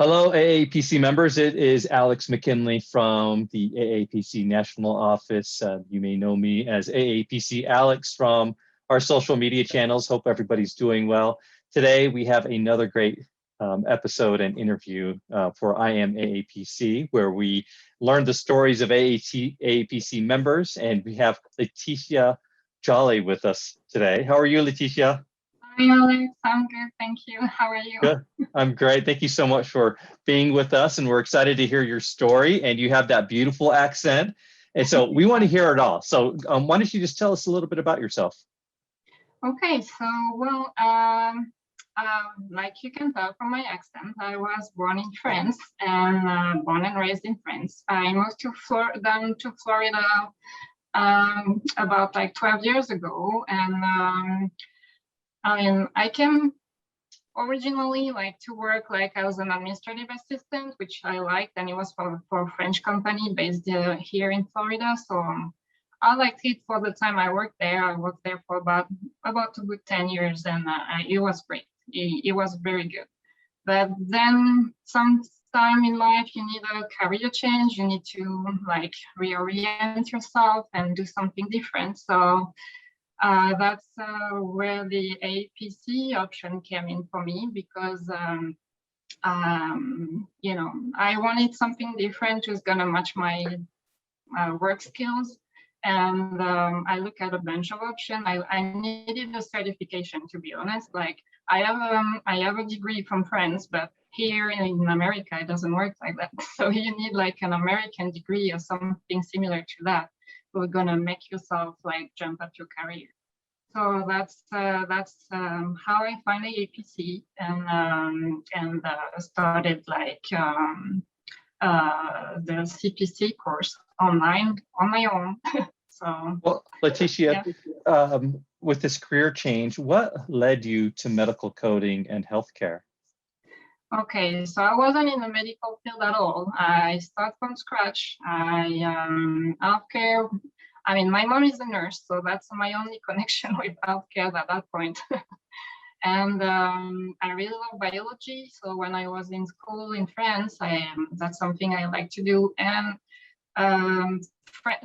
Hello, AAPC members. It is Alex McKinley from the AAPC National Office. You may know me as AAPC Alex from our social media channels. Hope everybody's doing well. Today, we have another great episode and interview for I Am AAPC, where we learn the stories of AAPC members, and we have Laetitia Jolley with us today. How are you, Laetitia? Hi, Alex. I'm good. Thank you. How are you? Good. I'm great. Thank you so much for being with us. And we're excited to hear your story. And you have that beautiful accent. And so we want to hear it all. So why don't you just tell us a little bit about yourself? Okay. Like you can tell from my accent, I was born in France and born and raised in France. I moved down to Florida about like 12 years ago. And I came originally like to work like as an administrative assistant, which I liked, and it was for a French company based here in Florida. So I liked it for the time I worked there. I worked there for about a good 10 years, and it was great. It was very good. But then sometime in life, you need a career change. You need to like reorient yourself and do something different. So that's where the APC option came in for me, because I wanted something different who's gonna match my work skills. And I looked at a bunch of options. I needed a certification, to be honest. Like I have a degree from France, but here in America it doesn't work like that. So you need like an American degree or something similar to that. We're gonna make yourself like jump up your career. So that's how I find the APC and started like the CPC course online on my own. So, well, Laetitia, yeah. With this career change, what led you to medical coding and healthcare? Okay, so I wasn't in the medical field at all. I start from scratch. Healthcare. I mean, my mom is a nurse, so that's my only connection with healthcare at that point. And I really love biology. So when I was in school in France, that's something I like to do. And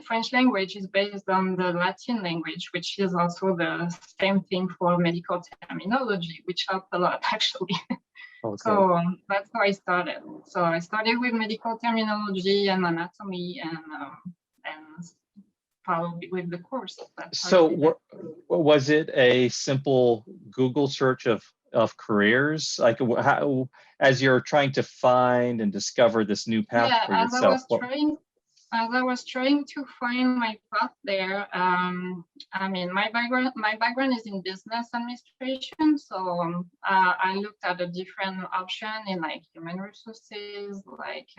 French language is based on the Latin language, which is also the same thing for medical terminology, which helped a lot, actually. Okay. So that's how I started. So I started with medical terminology and anatomy and follow with the course. So was it a simple Google search of careers? Like how, as you're trying to find and discover this new path for yourself? As I was trying to find my path there, I mean, my background is in business administration. So I looked at a different option in like human resources, like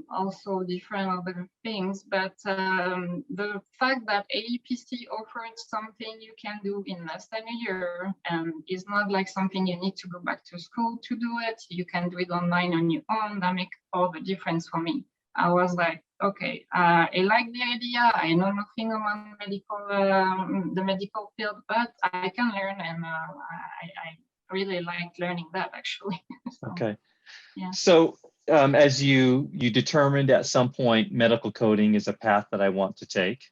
also different other things, but the fact that AAPC offered something you can do in less than a year and is not like something you need to go back to school to do it, you can do it online on your own, that makes all the difference for me. I was like, okay, I like the idea. I know nothing about the medical field, but I can learn, and I really like learning that, actually. So, okay. Yeah. So as you determined at some point, medical coding is a path that I want to take.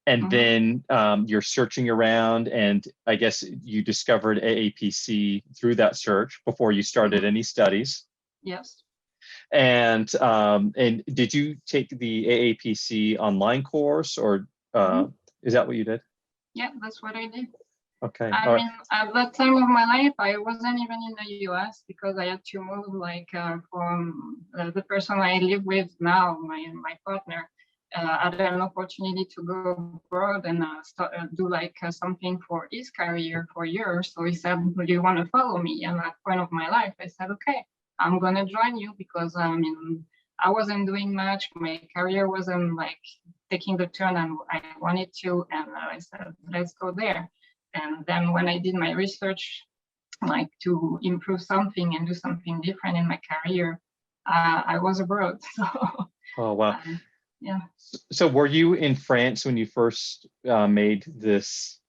And then you're searching around, and I guess you discovered AAPC through that search before you started any studies. Yes. And did you take the AAPC online course, or is that what you did? Yeah, that's what I did. Okay. I mean, at that time of my life, I wasn't even in the US because I had to move like from the person I live with now, my partner, had an opportunity to go abroad and do like something for his career for years. So he said, "Do you want to follow me?" And at that point of my life, I said, "Okay, I'm gonna join you," because I mean, I wasn't doing much. My career wasn't like taking the turn and I wanted to, and I said, "Let's go there." And then when I did my research, like to improve something and do something different in my career, I was abroad. So, oh, wow. Yeah. So were you in France when you first made this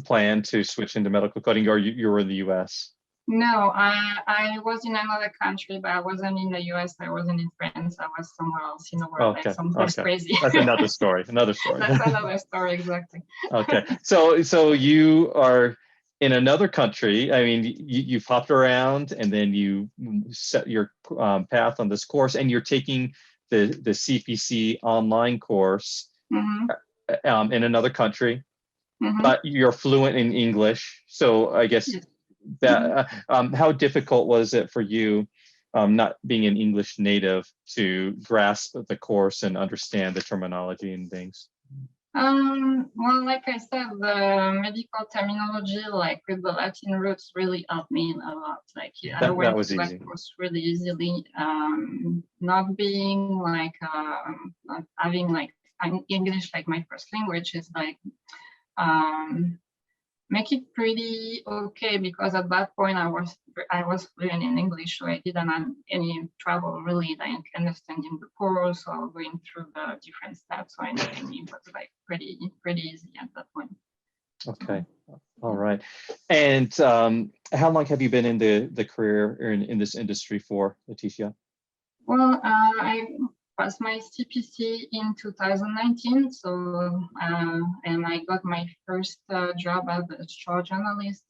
plan to switch into medical coding, or you were in the US? No, I was in another country, but I wasn't in the US. I wasn't in France. I was somewhere else in the world, like Okay, somewhere okay. crazy. That's another story. Another story. That's another story, exactly. Okay, so you are in another country. I mean, you've hopped around, and then you set your path on this course, and you're taking the CPC online course Hmm. in another country, Hmm. but you're fluent in English. So I guess Yes. Hmm. that how difficult was it for you, not being an English native, to grasp the course and understand the terminology and things? Well, like I said, the medical terminology, like with the Latin roots, really helped me a lot. Like, yeah, I That went was through that easy. course really easily. Not being like, not having like English like my first language is like, um, make it pretty okay, because at that point I was fluent in English, so I didn't have any trouble really like understanding the course or going through the different steps or anything. It was like pretty easy at that point. Okay. So, All yeah. right. And how long have you been in the career or in this industry for, Laetitia? Well, I passed my CPC in 2019, so and I got my first job as a short journalist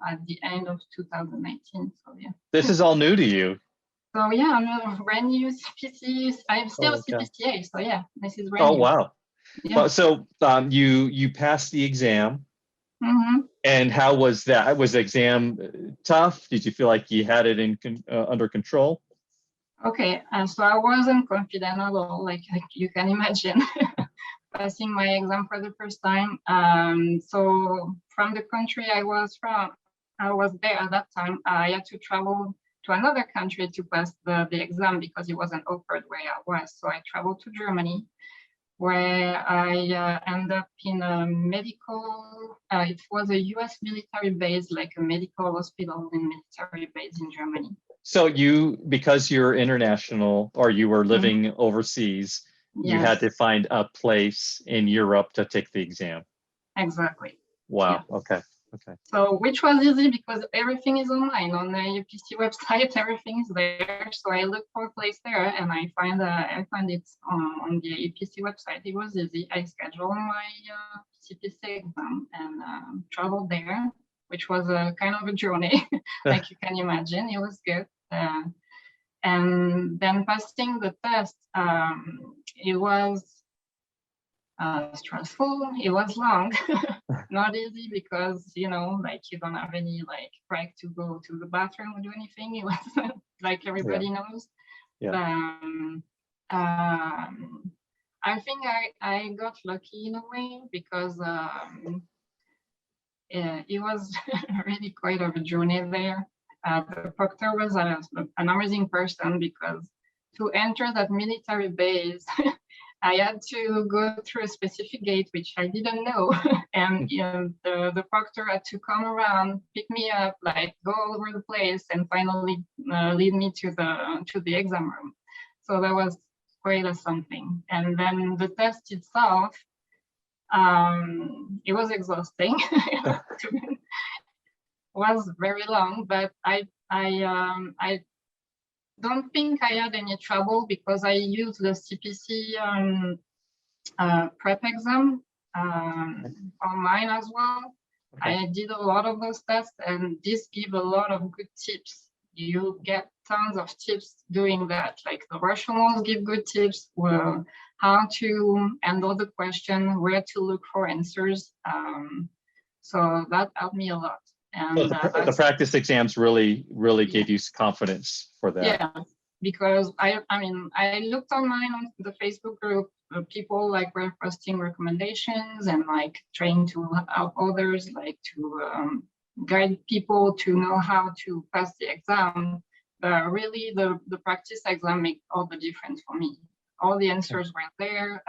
at the end of 2019. So yeah. This is all new to you. So yeah, I'm a brand new CPC. I'm still Oh, okay. CPCA, so yeah, this is brand Oh, new. wow. Yeah. Well, so you passed the exam, Hmm. and how was that? Was the exam tough? Did you feel like you had it under control? Okay, so I wasn't confident at all, like you can imagine, passing my exam for the first time. So from the country I was from, I was there at that time. I had to travel to another country to pass the exam because it wasn't offered where I was. So I traveled to Germany, where I ended up in a medical, it was a US military base, like a medical hospital in military base in Germany. So because you're international, or you were Mhm. living overseas, you had Yes, to find a place in Europe to take the exam. exactly. Yeah. Wow. Okay. Okay. So which was easy because everything is online on the UPC website, everything is there. So I looked for a place there and I find it on the UPC website. It was easy. I scheduled my CPC exam and traveled there, which was a kind of a journey, like you can imagine. It was good. And then passing the test, it was stressful. It was long, not easy because like you don't have any like break to go to the bathroom or do anything. It was like Yeah. everybody knows. Yeah. Um, I think I got lucky in a way because it was really quite of a journey there. The proctor was an amazing person because to enter that military base, I had to go through a specific gate, which I didn't know. And the proctor had to come around, pick me up, like go all over the place, and finally lead me to the exam room. So that was quite a something. And then the test itself, it was exhausting. It was very long, but I don't think I had any trouble because I used the CPC prep exam online as well. Okay. I did a lot of those tests, and this give a lot of good tips. You get tons of tips doing that. Like the Russian ones give good tips, well, how to handle the question, where to look for answers. So that helped me a lot. So And the practice exams really yeah, gave you confidence for that. yeah, because I mean I looked online on the Facebook group, people like were posting recommendations and like trying to help others, like to guide people to know how to pass the exam. But really, the practice exam made all the difference for me. All the answers were there,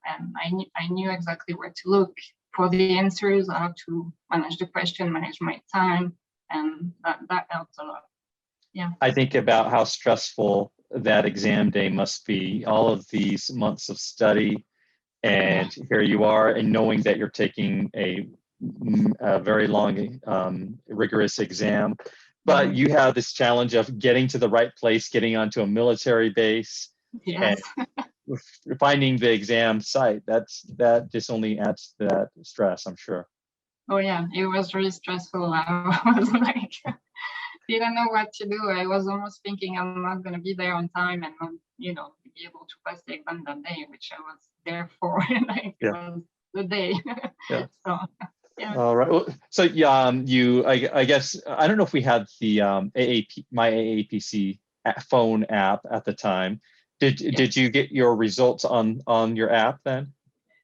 and I knew exactly where to look for the answers, how to manage the question, manage my time, and that helped a lot. Yeah. I think about how stressful that exam day must be, all of these months of study, Yeah. and here you are, and knowing that you're taking a very long, rigorous exam. but you have this challenge of getting to the right place, getting onto a military base, and Yes. finding the exam site. That just only adds to that stress, I'm sure. Oh yeah, it was really stressful. I was like, didn't know what to do. I was almost thinking I'm not going to be there on time and not, be able to pass the exam that day, which I was there for. Like it Yeah. was the day. Yeah. So yeah. All right. Well, so I guess I don't know if we had the AAP my AAPC phone app at the time. Did you get your results on your app then?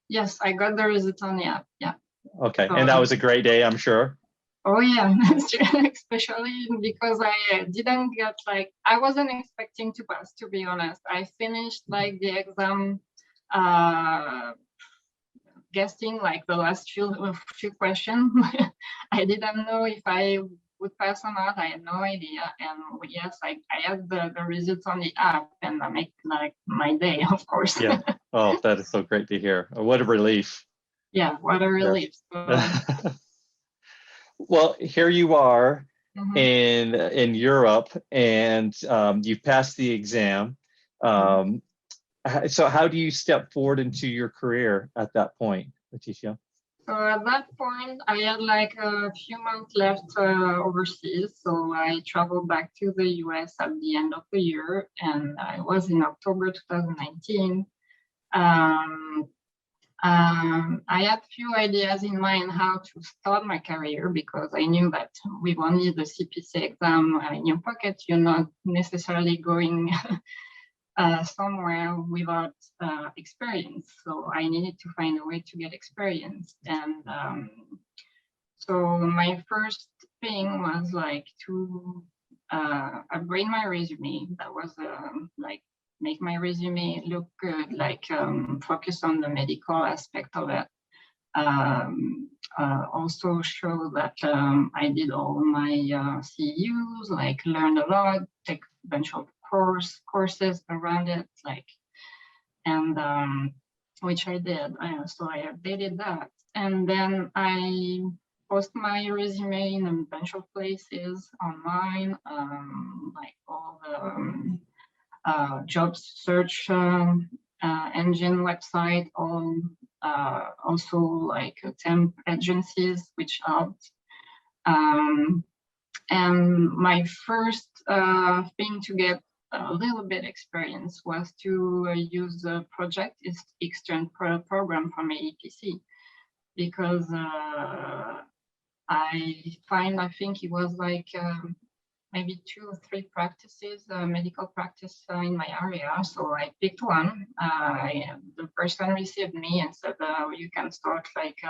Yes, I got the result on the app. Yeah. Okay, So, and that was a great day, I'm sure. oh yeah, especially because I didn't get I wasn't expecting to pass, to be honest. I finished like the exam guessing like the last few questions. I didn't know if I would pass or not. I had no idea. And yes, I had the results on the app, and that made like my day, of course. Yeah. Oh, that is so great to hear. What a relief. Yeah, what a relief. Well, here you are Mhm. in Europe, and you've passed the exam. So how do you step forward into your career at that point, Laetitia? So at that point, I had like a few months left overseas. So I traveled back to the US at the end of the year, and I was in October 2019. I had few ideas in mind how to start my career, because I knew that with only the CPC exam in your pocket, you're not necessarily going somewhere without experience. So I needed to find a way to get experience. And so my first thing was like to upgrade my resume. That was like make my resume look good, like focus on the medical aspect of it. Also show that I did all my CEUs, like learned a lot, take a bunch of courses around it, and which I did. So I updated that, and then I post my resume in a bunch of places online, like all the job search engine website, also like temp agencies, which helped. And my first thing to get a little bit experience was to use the project extern program from AAPC, because I think it was like maybe 2 or 3 practices, medical practice in my area. So I picked one. The person received me and said, you can start like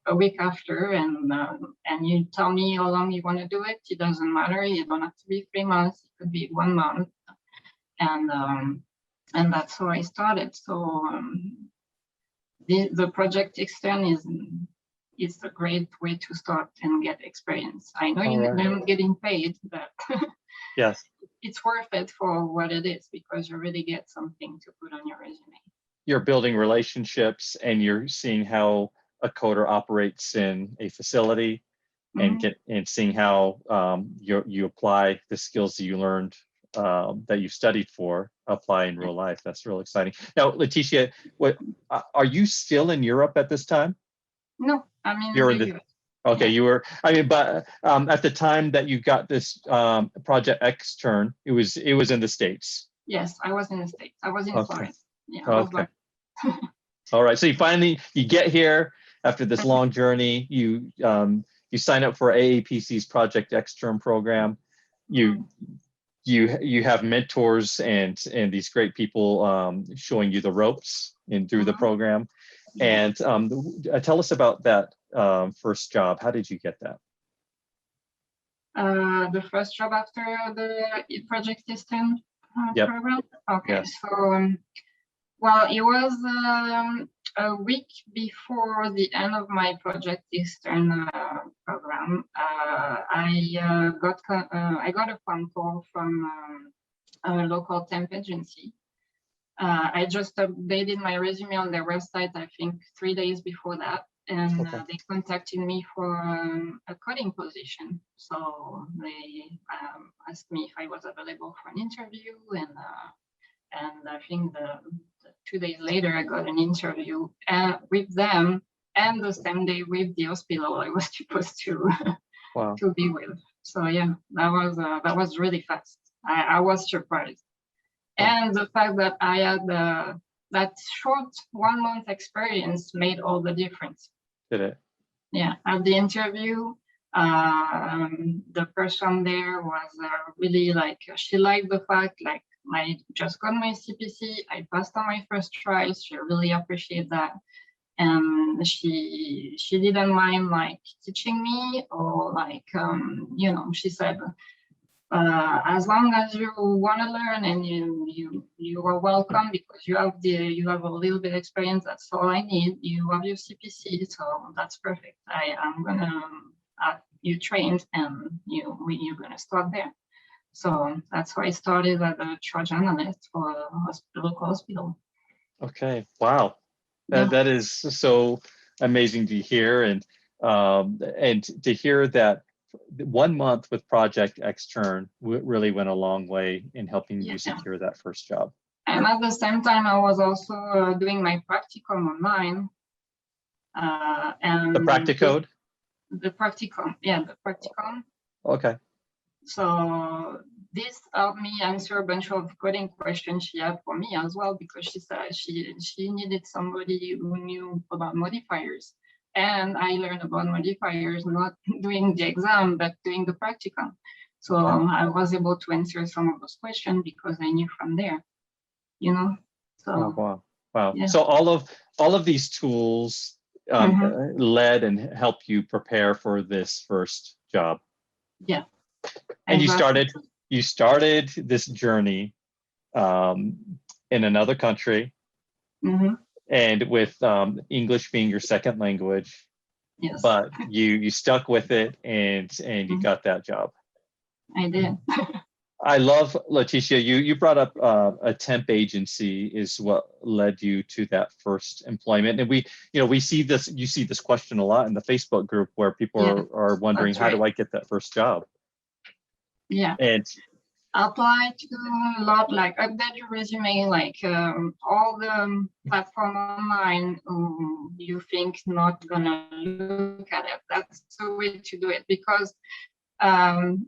a week after, and you tell me how long you want to do it. It doesn't matter. You don't have to be 3 months. It could be 1 month. And that's how I started. So the project extern is a great way to start and get experience. I know you're not getting paid, but yes, it's worth it for what it is, because you really get something to put on your resume. You're building relationships, and you're seeing how a coder operates in a facility, and seeing how you apply the skills that you learned, that you studied for, apply in real life. That's real exciting. Now, Laetitia, what are you still in Europe at this time? No, I'm in the US. Okay, you were. I mean, but at the time that you got this project extern, it was in the States. Yes, I was in the States. I was in Florida. Yeah. Okay. All right. So you get here after this long journey. You sign up for AAPC's project extern program. You have mentors and these great people showing you the ropes through the program. And tell us about that first job. How did you get that? The first job after the project extern program? Okay, yes. So, well, it was a week before the end of my project extern program. I got a phone call from a local temp agency. I just updated my resume on their website, I think 3 days before that. and Okay. they contacted me for a coding position. So they asked me if I was available for an interview, and I think the 2 days later I got an interview with them, and the same day with the hospital I was supposed to Wow. to be with. So yeah, that was really fast. I was surprised, and the fact that I had that short 1 month experience made all the difference. Did it? Yeah, at the interview, the person there was really like, she liked the fact like I just got my CPC, I passed on my first try. She really appreciated that, and she didn't mind like teaching me, or like she said, as long as you want to learn and you are welcome, because you have a little bit experience. That's all I need. You have your CPC, so that's perfect. I'm gonna you trained, and you're gonna start there. So that's why I started as a charge analyst for a local hospital. Okay. Wow. Yeah. That is so amazing to hear, and to hear that 1 month with Project Extern really went a long way in helping you secure that first job. And at the same time, I was also doing my practicum online. And the practicode? The practicum, yeah, the practicum. Okay. So this helped me answer a bunch of coding questions she had for me as well, because she said she needed somebody who knew about modifiers. And I learned about modifiers not doing the exam, but doing the practicum. So I was able to answer some of those questions because I knew from there, So wow. Yeah. So all of these tools led and helped you prepare for this first job. Yeah. And you started this journey in another country. And with English being your second language. Yes. But you stuck with it, and you got that job. I did. I love, Laetitia, you brought up a temp agency is what led you to that first employment. And we see this, you see this question a lot in the Facebook group where people are wondering, how do I get that first job? Yeah. And apply to a lot, like update your resume, like all the platform online you think not gonna look at it. That's the way to do it, because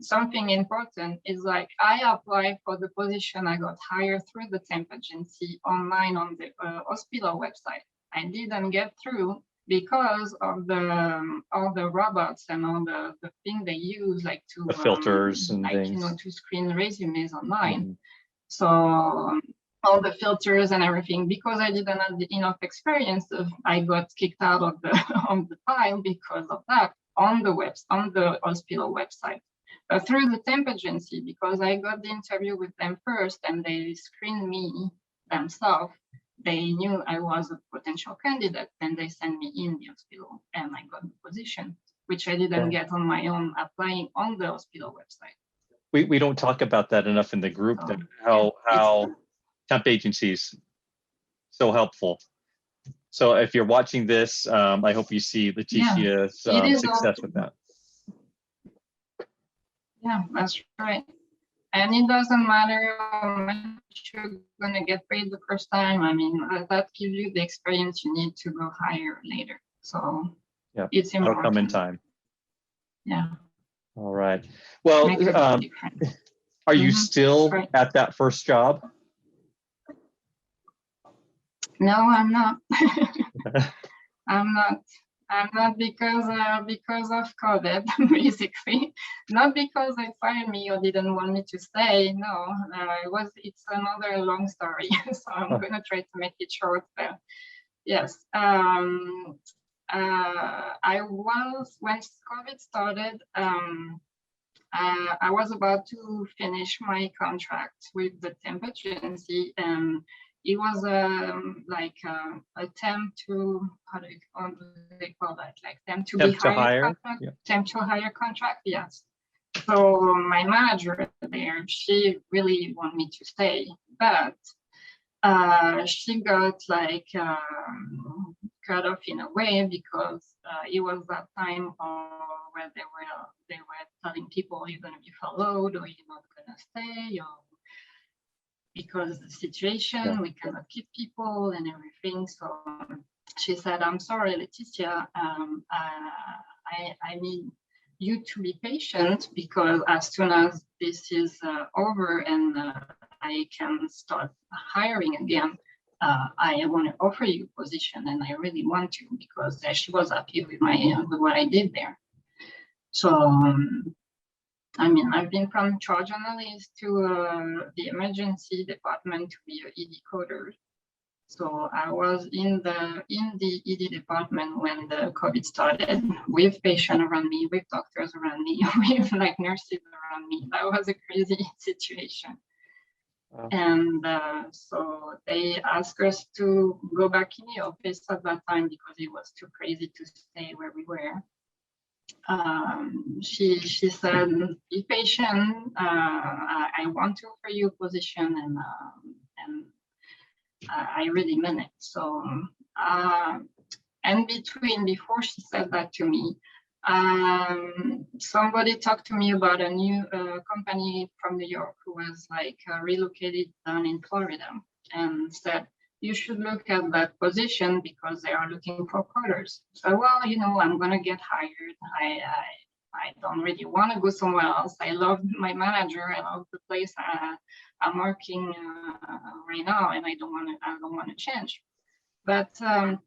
something important is like I applied for the position, I got hired through the temp agency online on the hospital website. I didn't get through because of all the robots and all the thing they use, like to the filters and like, things, to screen resumes online. So all the filters and everything, because I didn't have enough experience, I got kicked out of the of the file because of that on the hospital website. Through the temp agency, because I got the interview with them first and they screened me themselves, they knew I was a potential candidate, and they sent me in the hospital and I got the position, which I didn't get on my own applying on the hospital website. We don't talk about that enough in the group, that how temp agencies so helpful. So if you're watching this, I hope you see Laetitia's success with that. Yeah, that's right. And it doesn't matter how much you're going to get paid the first time. I mean, that gives you the experience you need to go higher later. So it's important. That'll come in time. Yeah. All right. Well, are you still at that first job? No, I'm not. I'm not. I'm not because of COVID, basically. Not because they fired me or didn't want me to stay. No, it's another long story. So I'm gonna try to make it short. But yes, I was, when COVID started, I was about to finish my contract with the temp agency, and it was like a temp to, how do they call that? Like temp to be hired contract, temp to hire contract. Yes. So my manager there, she really wanted me to stay, but she got like cut off in a way, because it was that time where they were telling people you're going to be followed or you're not going to stay, or because the situation, we cannot keep people and everything. So she said, I'm sorry, Laetitia, I need you to be patient, because as soon as this is over and I can start hiring again, I want to offer you a position, and I really want to, because she was happy with with what I did there. So I mean, I've been from charge analyst to the emergency department to be an ED coder. So I was in the ED department when the COVID started, with patients around me, with doctors around me, with like nurses around me. That was a crazy situation. Wow. And so they asked us to go back in the office at that time because it was too crazy to stay where we were. She said, be patient, I want to offer you a position, and I really meant it. So, and before she said that to me, somebody talked to me about a new company from New York who was like relocated down in Florida, and said, you should look at that position because they are looking for coders. So, well, you know, I'm gonna get hired. I don't really want to go somewhere else. I love my manager. I love the place I'm working right now, and I don't want to change. But a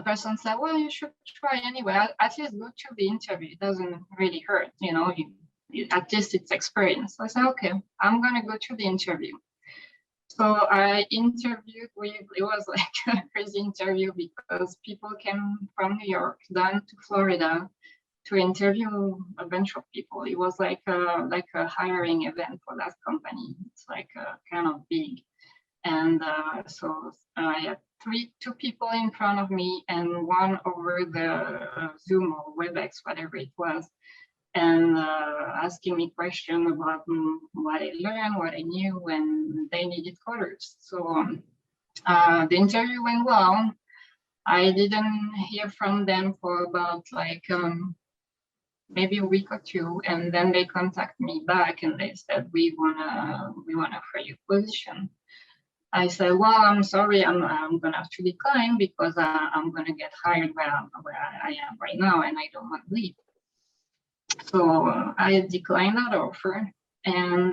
person said, well, you should try anyway. At least go to the interview. It doesn't really hurt, you know. At least it's experience. So I said, okay, I'm gonna go to the interview. So I interviewed it was like a crazy interview, because people came from New York down to Florida to interview a bunch of people. It was like a hiring event for that company. It's like kind of big. And so I had two people in front of me and one over the Zoom or WebEx, whatever it was, and asking me questions about what I learned, what I knew, when they needed coders. So the interview went well. I didn't hear from them for about like maybe a week or two, and then they contacted me back and they said, we wanna offer you a position. I said, well, I'm sorry, I'm gonna have to decline because I'm gonna get hired where I am right now, and I don't want to leave. So I declined that offer, and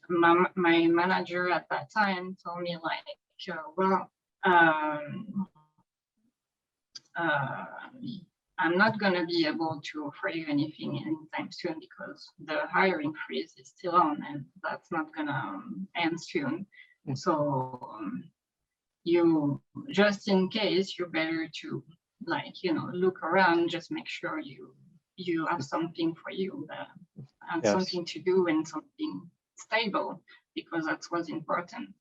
my manager at that time told me like, well, I'm not going to be able to offer you anything anytime soon because the hiring freeze is still on, and that's not going to end soon. So you, just in case, you're better to, like, you know, look around, just make sure you have something for you and yes, something to do and something stable, because that's what's important.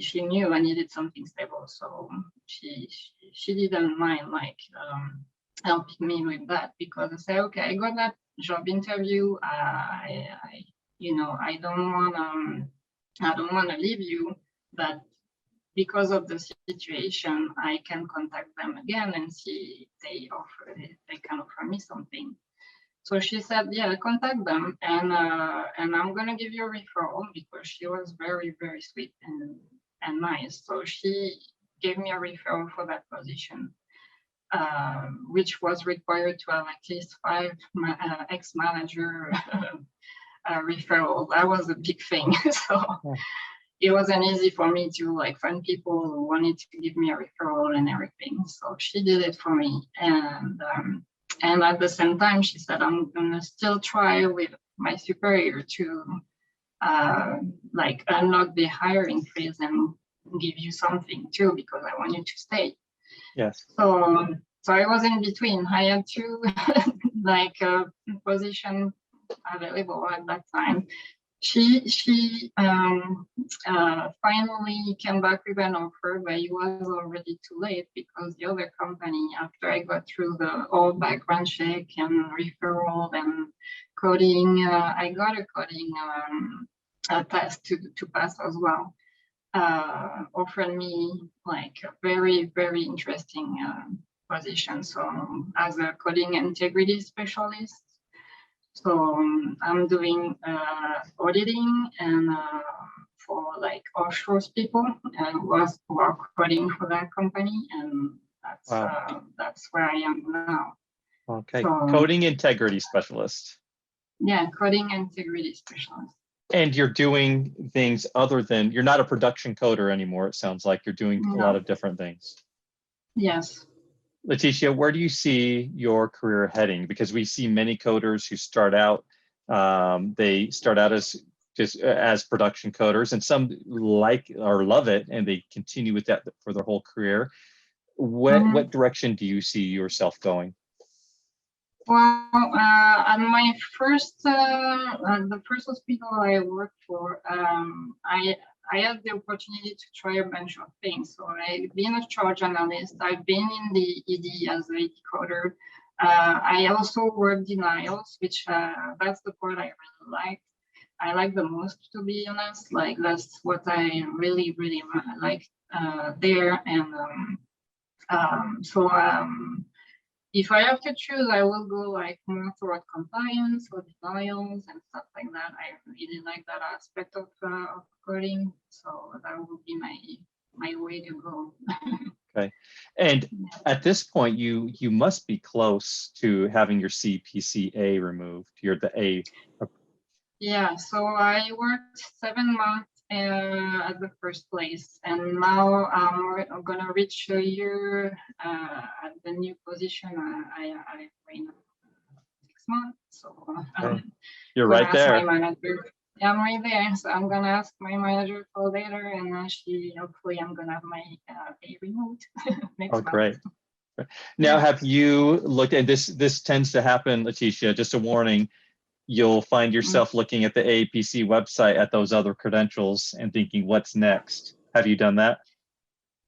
She knew I needed something stable, so she didn't mind like helping me with that, because I said, okay, I got that job interview. You know, I don't want to leave you, but because of the situation, I can contact them again and see if they can offer me something. So she said, yeah, contact them, and I'm gonna give you a referral, because she was very, very sweet and nice. So she gave me a referral for that position, which was required to have at least 5 ex-manager referrals. That was a big thing. So it wasn't easy for me to like find people who wanted to give me a referral and everything. So she did it for me, and at the same time, she said, I'm gonna still try with my superior to like unlock the hiring freeze and give you something too, because I want you to stay. Yes. So I was in between. I had 2 like position available at that time. She finally came back with an offer, but it was already too late, because the other company, after I got through the all background check and referral and coding, I got a coding test to pass as well. offered me like a very, very interesting position. So as a coding integrity specialist, so I'm doing auditing and for like offshore people who are coding for that company, and that's where I am now. Okay, So, coding integrity specialist. Yeah, coding integrity specialist. And you're doing things other than, you're not a production coder anymore. It sounds like you're doing a lot of different things. Yes. Laetitia, where do you see your career heading? Because we see many coders who start out, they start out as just as production coders, and some like or love it, and they continue with that for their whole career. What direction do you see yourself going? Well, on my first, the first hospital I worked for, I had the opportunity to try a bunch of things. So I've been a charge analyst. I've been in the ED as a coder. I also worked in IELTS, which that's the part I really liked. I like the most, to be honest. Like that's what I really, really like there. And if I have to choose, I will go like more toward compliance or denials and stuff like that. I really like that aspect of coding, so that would be my way to go. Okay, and at this point, you must be close to having your CPCA removed. You're the A. Yeah, so I worked 7 months at the first place, and now I'm gonna reach a year at the new position. I in 6 months, so You're right there. My manager. Yeah, I'm right there, so I'm gonna ask my manager for later, and hopefully I'm gonna have my pay removed next month. Great. Now, have you looked at this? This tends to happen, Laetitia. Just a warning. You'll find yourself looking at the AAPC website at those other credentials and thinking, what's next? Have you done that?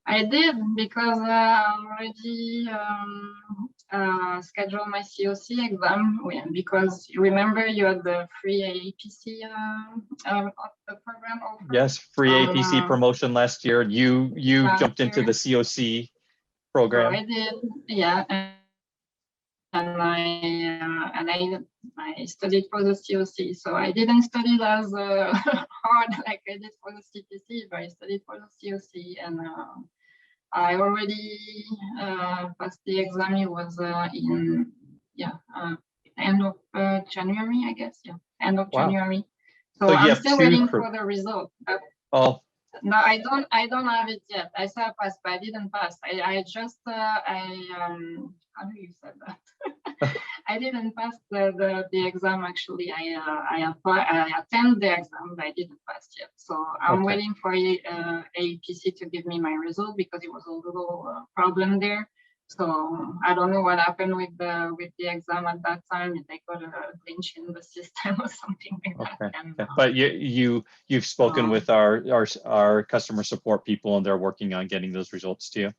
I did, because I already scheduled my COC exam, because remember you had the free AAPC program offer? Yes, free AAPC promotion last year. You jumped into the COC program. So I did, yeah. And I studied for the COC. So I didn't study as hard like I did for the CPC, but I studied for the COC, and I already passed the exam. It was in end of January, I guess. Yeah, end of January. So I'm still waiting for the result. No, I don't have it yet. I said I passed, but I didn't pass. I just how do you say that? I didn't pass the exam actually. I attended the exam, but I didn't pass yet. So I'm waiting for AAPC to give me my result, because it was a little problem there. So I don't know what happened with the exam at that time. If they got a glitch in the system or something like that. And, but you've spoken with our customer support people, and they're working on getting those results to you.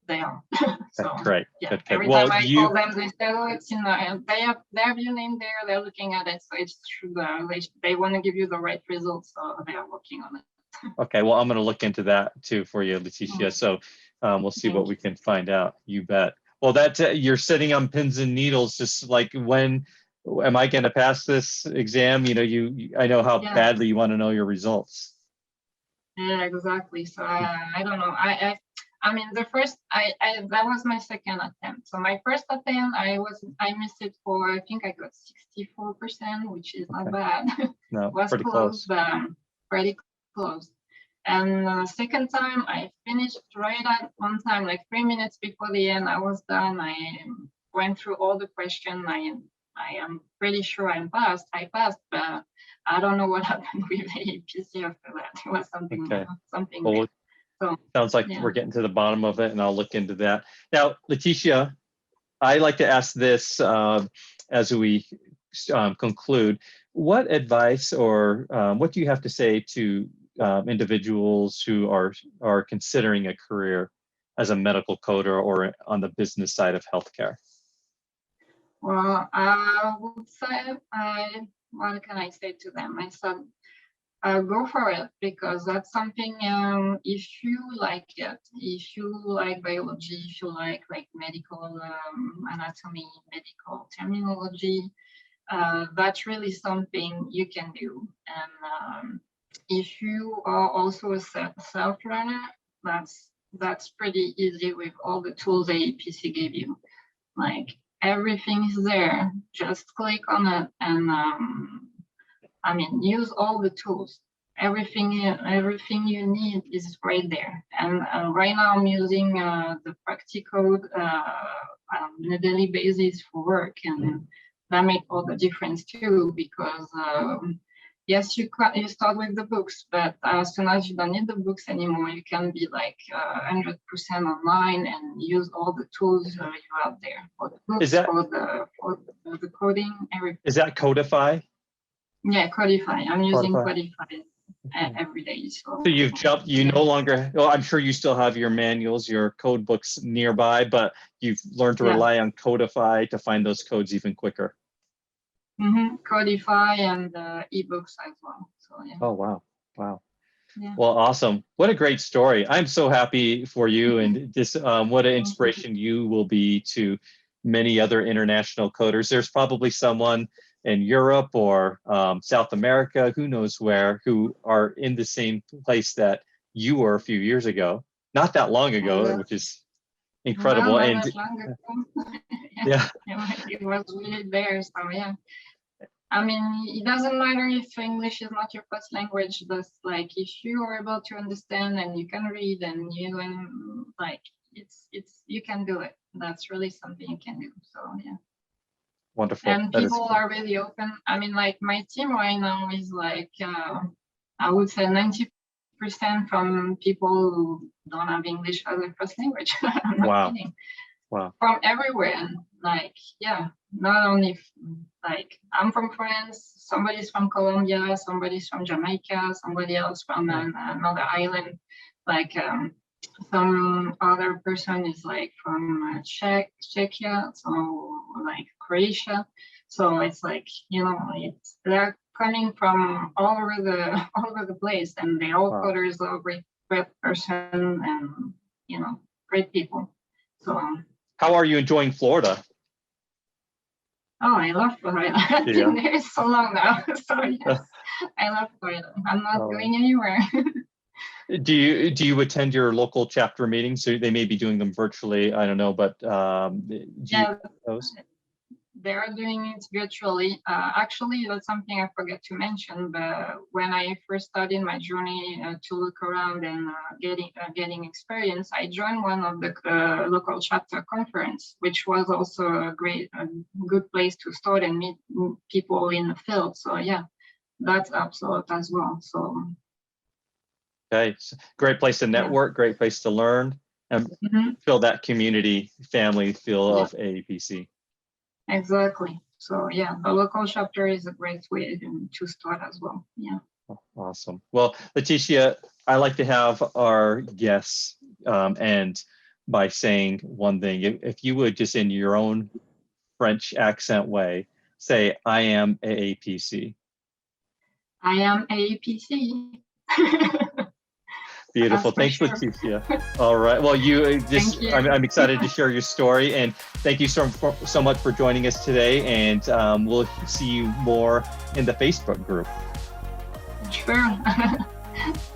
They are. So great. Yeah. Good. Every time I call them, they say, "Oh, it's in they have your name there. They're looking at it, so it's true. They want to give you the right results, so they are working on it." Okay. Well, I'm going to look into that too for you, Laetitia. So we'll see what we can find out. You bet. Well, you're sitting on pins and needles, just like, when am I going to pass this exam? You know, I know how badly you want to know your results. Yeah, exactly. So I don't know. I mean, the first, that was my second attempt. So my first attempt, I missed it for, I think I got 64%, which is not bad. No, was pretty close. But pretty close. And the second time, I finished right at on time, like 3 minutes before the end. I was done. I went through all the questions. I am pretty sure I passed, but I don't know what happened with AAPC after that. It was something. Well, so, sounds like we're getting to the bottom of it, and I'll look into that. Now, Laetitia, I like to ask this as we conclude. What advice or what do you have to say to individuals who are considering a career as a medical coder or on the business side of healthcare? Well, I would say, what can I say to them? I said, go for it, because that's something, if you like it, if you like biology, if you like medical anatomy, medical terminology, that's really something you can do. And if you are also a self-learner, that's pretty easy with all the tools AAPC gave you. Like, everything is there. Just click on it and use all the tools. Everything you need is right there. And right now I'm using the Practicode on a daily basis for work, and that makes all the difference too, because yes, you start with the books, but as soon as you don't need the books anymore, you can be 100% online and use all the tools you have there for the books, for the coding, everything. Is that Codify? Yeah, Codify. I'm using Codify every day. So you've jumped, you no longer, well, I'm sure you still have your manuals, your code books nearby, but you've learned to rely on Codify to find those codes even quicker. Codify and ebooks as well. So yeah. Oh, wow. Wow. Yeah. Well, awesome. What a great story. I'm so happy for you, and this, what an inspiration you will be to many other international coders. There's probably someone in Europe or South America, who knows where, who are in the same place that you were a few years ago, not that long ago, which is incredible. Well, and not long ago. yeah, it was really there. So yeah, I mean, it doesn't matter if English is not your first language. Just if you are able to understand and you can read and you you can do it. That's really something you can do. So yeah. Wonderful. And people are really open. I mean, my team right now is I would say 90% from people who don't have English as their first language. I'm not kidding. Wow. From everywhere. Yeah, not only I'm from France, somebody's from Colombia, somebody's from Jamaica, somebody else from another island. Some other person is from Czechia, so Croatia. So it's they're coming from all over the place, and they all coders are great person and great people. So how are you enjoying Florida? Oh, I love Florida. I've been there so long now. So yes, I love Florida. I'm not going anywhere. Do you attend your local chapter meetings? So they may be doing them virtually. I don't know, but those? They are doing it virtually. Actually, that's something I forgot to mention. But when I first started my journey to look around and getting experience, I joined one of the local chapter conference, which was also a good place to start and meet people in the field. So yeah, that's absolute as well. So. Okay, great place to network, great place to learn, and feel that community family feel of AAPC. Exactly. So yeah, the local chapter is a great way to start as well. Yeah. Awesome. Well, Laetitia, I like to have our guests end by saying one thing. If you would just in your own French accent way, say, I am AAPC. I am AAPC. Beautiful. Thanks, sure. Laetitia. All right. Well, I'm excited to share your story, and thank you so much for joining us today. And we'll see you more in the Facebook group. Sure.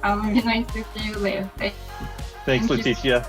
It'll be nice to see you later. Thanks, Laetitia.